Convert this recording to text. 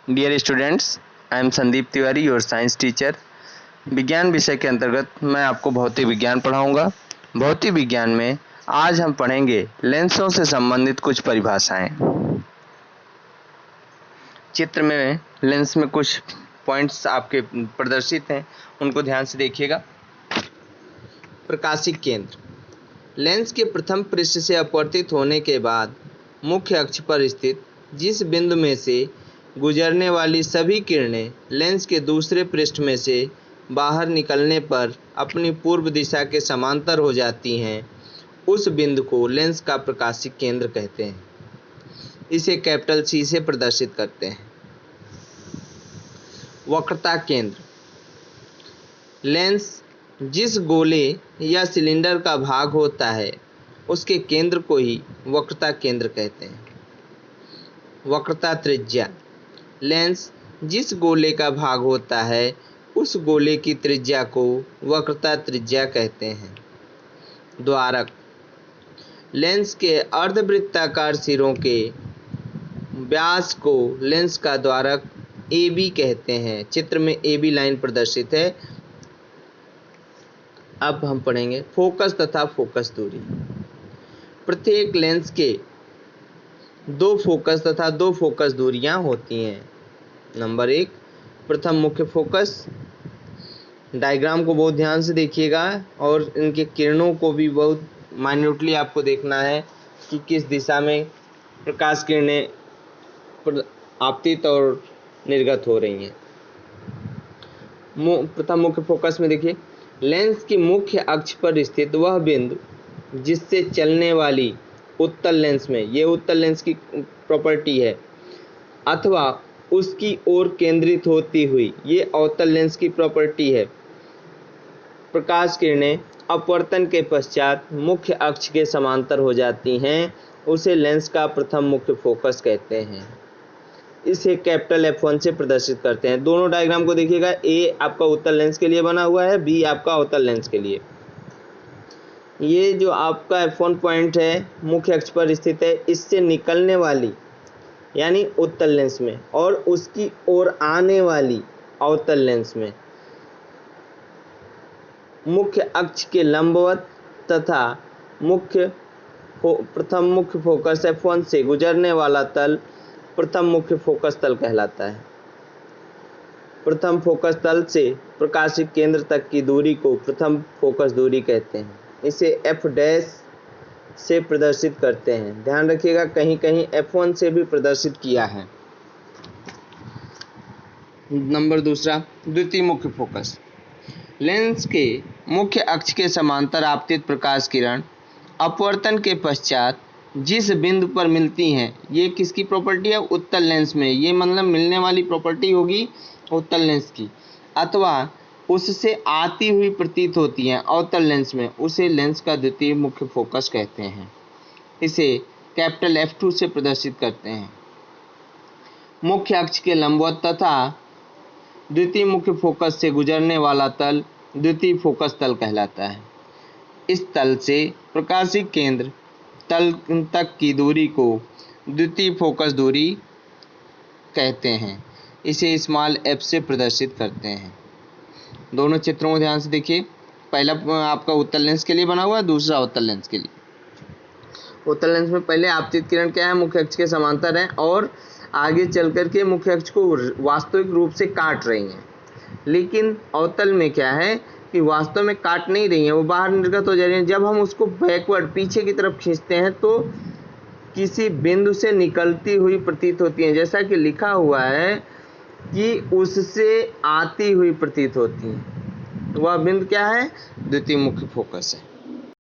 Dear students, I am Sandeep Tiwari, your science teacher. विज्ञान विषय के अंतर्गत मैं आपको भौतिक विज्ञान पढ़ाऊंगा। भौतिक विज्ञान में आज हम पढ़ेंगे लेंसों से संबंधित कुछ परिभाषाएं। चित्र में लेंस में कुछ पॉइंट्स आपके प्रदर्शित हैं, उनको ध्यान से देखिएगा। प्रकाशिक केंद्र लेंस के प्रथम पृष्ठ से अपवर्तित होने के बाद मुख्य अक्ष पर स्थित जिस बिंदु में से गुजरने वाली सभी किरणें लेंस के दूसरे पृष्ठ में से बाहर निकलने पर अपनी पूर्व दिशा के समांतर हो जाती हैं, उस बिंदु को लेंस का प्रकाशिक केंद्र कहते हैं। इसे कैपिटल सी से प्रदर्शित करते हैं। वक्रता केंद्र लेंस जिस गोले या सिलेंडर का भाग होता है उसके केंद्र को ही वक्रता केंद्र कहते हैं। वक्रता त्रिज्या लेंस जिस गोले का भाग होता है उस गोले की त्रिज्या को वक्रता त्रिज्या कहते हैं। द्वारक लेंस के अर्धवृत्ताकार सिरों के व्यास को लेंस का द्वारक ए बी कहते हैं। चित्र में ए बी लाइन प्रदर्शित है। अब हम पढ़ेंगे फोकस तथा फोकस दूरी। प्रत्येक लेंस के दो फोकस तथा दो फोकस दूरियां होती हैं। नंबर 1, प्रथम मुख्य फोकस। डायग्राम को बहुत ध्यान से देखिएगा और इनके किरणों को भी बहुत माइन्यूटली आपको देखना है कि किस दिशा में प्रकाश किरणें आपतित और निर्गत हो रही हैं। प्रथम मुख्य फोकस में देखिए, लेंस की मुख्य अक्ष पर स्थित वह बिंदु जिससे चलने वाली उत्तल लेंस में, ये उत्तल लेंस की प्रॉपर्टी है, अथवा उसकी ओर केंद्रित होती हुई, ये अवतल लेंस की प्रॉपर्टी है, प्रकाश किरणें अपवर्तन के पश्चात मुख्य अक्ष के समांतर हो जाती हैं, उसे लेंस का प्रथम मुख्य फोकस कहते हैं। इसे कैपिटल F1 से प्रदर्शित करते हैं। दोनों डायग्राम को देखिएगा, ए आपका उत्तल लेंस के लिए बना हुआ है, बी आपका अवतल लेंस के लिए। ये जो आपका F1 पॉइंट है मुख्य अक्ष पर स्थित है, इससे निकलने वाली यानी उत्तल लेंस में और उसकी ओर आने वाली अवतल लेंस में मुख्य अक्ष के लंबवत तथा प्रथम मुख्य फोकस F1 से गुजरने वाला तल प्रथम मुख्य फोकस तल कहलाता है। प्रथम फोकस तल से प्रकाशिक केंद्र तक की दूरी को प्रथम फोकस दूरी कहते हैं। इसे F डैश से प्रदर्शित करते हैं। ध्यान रखिएगा, कहीं कहीं F1 से भी प्रदर्शित किया है। नंबर 2, द्वितीय मुख्य फोकस। लेंस के मुख्य अक्ष के समांतर आपतित प्रकाश किरण अपवर्तन के पश्चात जिस बिंदु पर मिलती हैं, ये किसकी प्रॉपर्टी है? उत्तल लेंस में। ये मतलब मिलने वाली प्रॉपर्टी होगी उत्तल लेंस की, अथवा उससे आती हुई प्रतीत होती हैं अवतल लेंस में, उसे लेंस का द्वितीय मुख्य फोकस कहते हैं। इसे कैपिटल F2 से प्रदर्शित करते हैं। मुख्य अक्ष के लंबवत तथा द्वितीय मुख्य फोकस से गुजरने वाला तल द्वितीय फोकस तल कहलाता है। इस तल से प्रकाशिक केंद्र तल तक की दूरी को द्वितीय फोकस दूरी कहते हैं। इसे स्मॉल f से प्रदर्शित करते हैं। दोनों चित्रों को ध्यान से देखिए। पहला आपका उत्तल लेंस के लिए बना हुआ है, दूसरा अवतल लेंस के लिए। उत्तल लेंस में पहले आपतित किरण क्या है? मुख्य अक्ष के समांतर है और आगे चल कर के मुख्य अक्ष को वास्तविक रूप से काट रही हैं। लेकिन अवतल में क्या है कि वास्तव में काट नहीं रही हैं, वो बाहर निर्गत हो जा रही हैं। जब हम उसको बैकवर्ड पीछे की तरफ खींचते हैं तो किसी बिंदु से निकलती हुई प्रतीत होती हैं, जैसा कि लिखा हुआ है कि उससे आती हुई प्रतीत होती हैं। वह बिंदु क्या है? द्वितीय मुख्य फोकस है।